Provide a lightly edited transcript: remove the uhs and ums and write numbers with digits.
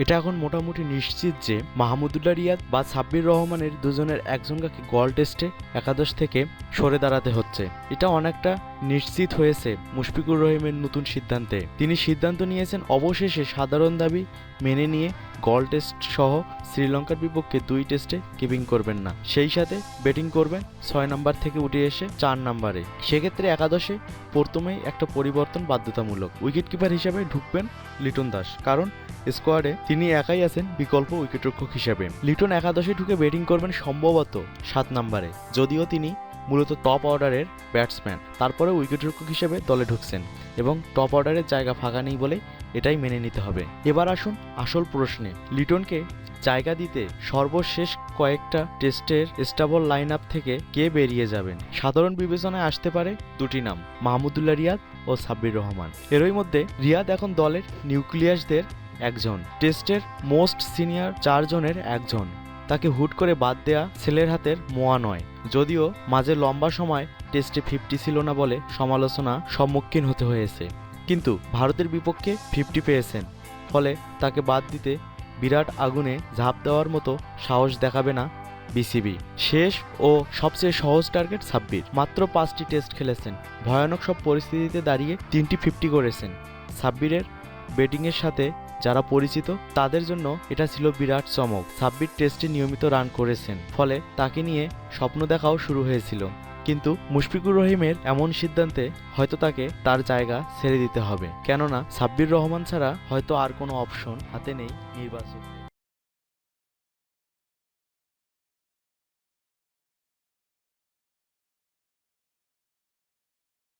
এটা এখন মোটামুটি নিশ্চিত যে মাহমুদুল্লাহ রিয়াদ বা সাব্বির রহমানের দুজনের একজনকে গল টেস্টে একাদশ থেকে সরে দাঁড়াতে হচ্ছে। এটা অনেকটা নিশ্চিত হয়েছে মুশফিকুর রহিমের নতুন সিদ্ধান্তে। তিনি সিদ্ধান্ত নিয়েছেন অবশেষে সাধারণ দাবি মেনে নিয়ে গল টেস্ট সহ শ্রীলঙ্কার বিপক্ষে 2 টেস্টে কিপিং করবেন না, সেই সাথে ব্যাটিং করবেন 6 নম্বর থেকে উঠে এসে 4 নম্বরে। সেক্ষেত্রে একাদশে প্রথমেই একটা পরিবর্তন বাধ্যতামূলক। উইকেটকিপার হিসেবে ঢুকবেন লিটন দাস, কারণ স্কোয়াডে তিনি একাই আছেন বিকল্প উইকেটরক্ষক হিসেবে। লিটন একাদশে ঢুকে ব্যাটিং করবেন সম্ভবত 7 নম্বরে, যদিও তিনি মূলত টপ অর্ডারের ব্যাটসম্যান। তারপরে উইকেটরক্ষক হিসেবে দলে ঢুকছেন এবং টপ অর্ডারের জায়গা ফাঁকা নেই বলে এটাই মেনে নিতে হবে। এবার আসুন আসল প্রশ্নে। লিটনকে জায়গা দিতে সর্বশেষ কয়েকটা টেস্টের স্টেবল লাইন আপ থেকে কে বেরিয়ে যাবেন? সাধারণ বিবেচনায় আসতে পারে দুটি নাম, মাহমুদুল্লাহ রিয়াদ ও সাব্বির রহমান। এরই মধ্যে রিয়াদ এখন দলের নিউক্লিয়াসদের একজন, টেস্টের মোস্ট সিনিয়র 4 জনের একজন। তাকে হুট করে বাদ দেয়া ছেলের হাতের মোয়া নয়। যদিও মাঝে লম্বা সময় টেস্টে 50 ছিল না বলে সমালোচনা সম্মুখীন হতে হয়েছে, কিন্তু ভারতের বিপক্ষে 50 পেয়েছেন, ফলে তাকে বাদ দিতে বিরাট আগুনে ঝাঁপ দেওয়ার মতো সাহস দেখাবে না বিসিবি। শেষ ও সবচেয়ে সহজ টার্গেট সাব্বির। মাত্র 5টি টেস্ট খেলেছেন, ভয়ানক সব পরিস্থিতিতে দাঁড়িয়ে 3টি 50 করেছেন। সাব্বিরের ব্যাটিংয়ের সাথে যারা পরিচিত তাদের জন্য এটা ছিল বিরাট চমক। সাব্বির টেস্টে নিয়মিত রান করেছেন, ফলে তাকে নিয়ে স্বপ্ন দেখাও শুরু হয়েছিল। কিন্তু মুশফিকুর রহিমের এমন সিদ্ধান্তে হয়তো তাকে তার জায়গা ছেড়ে দিতে হবে, কেননা সাব্বির রহমান ছাড়া হয়তো আর কোনো অপশন হাতে নেই নির্বাচক।